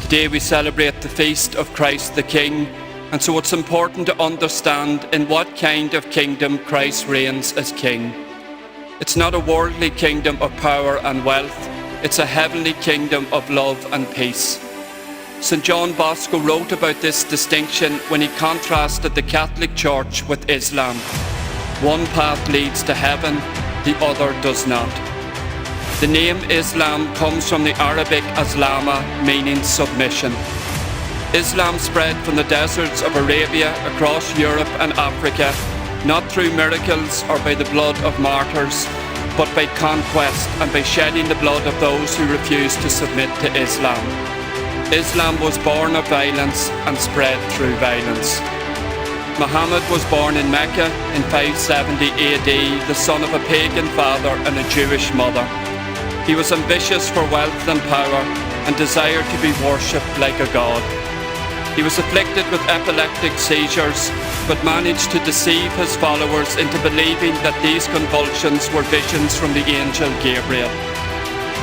Today we celebrate the feast of Christ the King, and so it's important to understand in what kind of kingdom Christ reigns as King. It's not a worldly kingdom of power and wealth, it's a heavenly kingdom of love and peace. St. John Bosco wrote about this distinction when he contrasted the Catholic Church with Islam. One path leads to heaven, the other does not. The name Islam comes from the Arabic aslama, meaning submission. Islam spread from the deserts of Arabia across Europe and Africa, not through miracles or by the blood of martyrs, but by conquest and by shedding the blood of those who refused to submit to Islam. Islam was born of violence and spread through violence. Muhammad was born in Mecca in 570 AD, the son of a pagan father and a Jewish mother. He was ambitious for wealth and power and desired to be worshipped like a god. He was afflicted with epileptic seizures, but managed to deceive his followers into believing that these convulsions were visions from the angel Gabriel.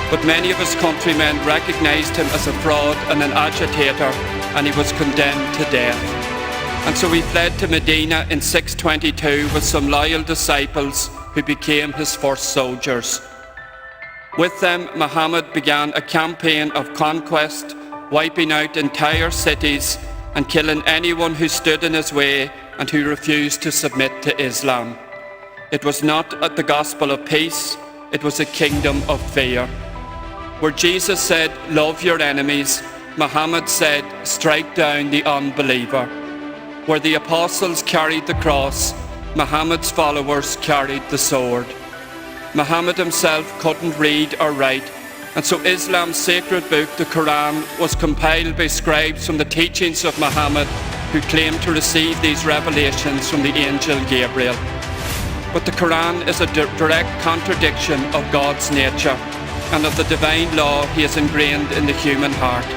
But many of his countrymen recognized him as a fraud and an agitator, and he was condemned to death. And so he fled to Medina in 622 with some loyal disciples who became his first soldiers. With them, Muhammad began a campaign of conquest, wiping out entire cities and killing anyone who stood in his way and who refused to submit to Islam. It was not the gospel of peace, it was a kingdom of fear. Where Jesus said, "Love your enemies," Muhammad said, "Strike down the unbeliever." Where the apostles carried the cross, Muhammad's followers carried the sword. Muhammad himself couldn't read or write, and so Islam's sacred book, the Quran, was compiled by scribes from the teachings of Muhammad, who claimed to receive these revelations from the angel Gabriel. But the Quran is a direct contradiction of God's nature and of the divine law he has ingrained in the human heart.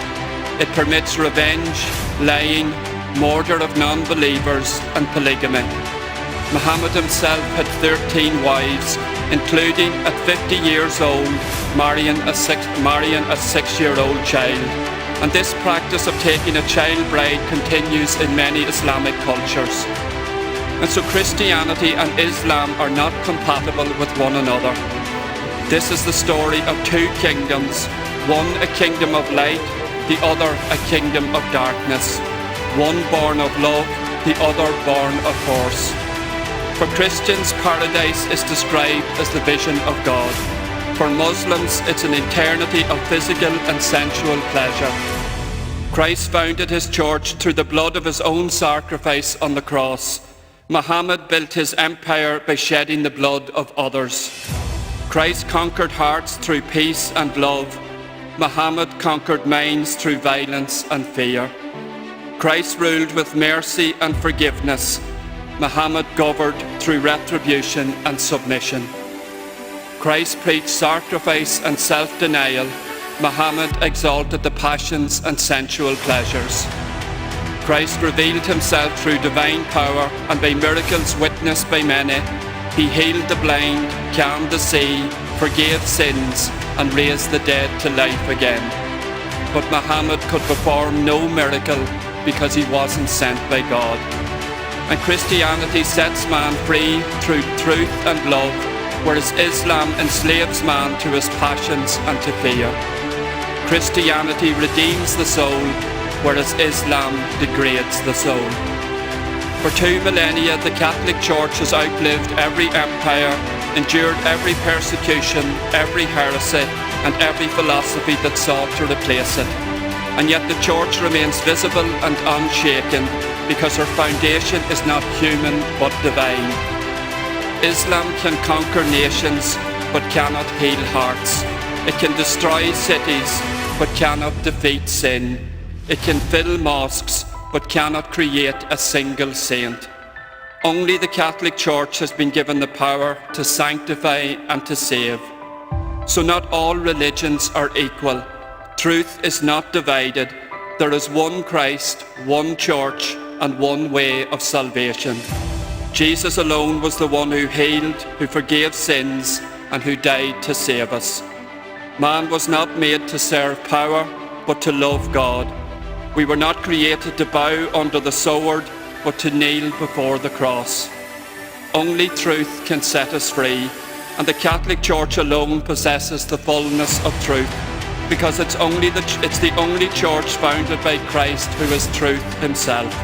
It permits revenge, lying, murder of non-believers and polygamy. Muhammad himself had 13 wives, including at 50 years old, marrying a 6-year-old child. And this practice of taking a child bride continues in many Islamic cultures. And so Christianity and Islam are not compatible with one another. This is the story of two kingdoms, one a kingdom of light, the other a kingdom of darkness. One born of love, the other born of force. For Christians, paradise is described as the vision of God. For Muslims, it's an eternity of physical and sensual pleasure. Christ founded his church through the blood of his own sacrifice on the cross. Muhammad built his empire by shedding the blood of others. Christ conquered hearts through peace and love. Muhammad conquered minds through violence and fear. Christ ruled with mercy and forgiveness. Muhammad governed through retribution and submission. Christ preached sacrifice and self-denial. Muhammad exalted the passions and sensual pleasures. Christ revealed himself through divine power, and by miracles witnessed by many, he healed the blind, calmed the sea, forgave sins, and raised the dead to life again. But Muhammad could perform no miracle because he wasn't sent by God. And Christianity sets man free through truth and love, whereas Islam enslaves man to his passions and to fear. Christianity redeems the soul, whereas Islam degrades the soul. For 2 millennia, the Catholic Church has outlived every empire, endured every persecution, every heresy, and every philosophy that sought to replace it. And yet the Church remains visible and unshaken because her foundation is not human but divine. Islam can conquer nations but cannot heal hearts. It can destroy cities but cannot defeat sin. It can fill mosques but cannot create a single saint. Only the Catholic Church has been given the power to sanctify and to save. So not all religions are equal. Truth is not divided. There is one Christ, one church, and one way of salvation. Jesus alone was the one who healed, who forgave sins, and who died to save us. Man was not made to serve power, but to love God. We were not created to bow under the sword, but to kneel before the cross. Only truth can set us free, and the Catholic Church alone possesses the fullness of truth, because it's the only church founded by Christ, who is truth himself.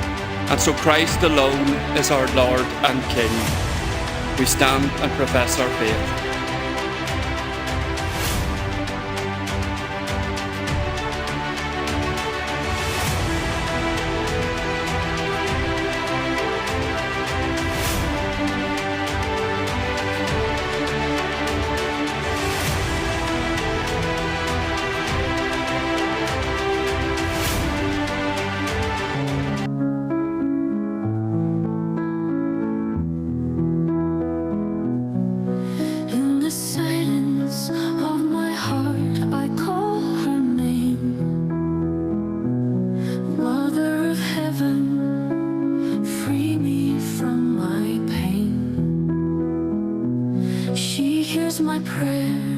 And so Christ alone is our Lord and King. We stand and profess our faith. My prayer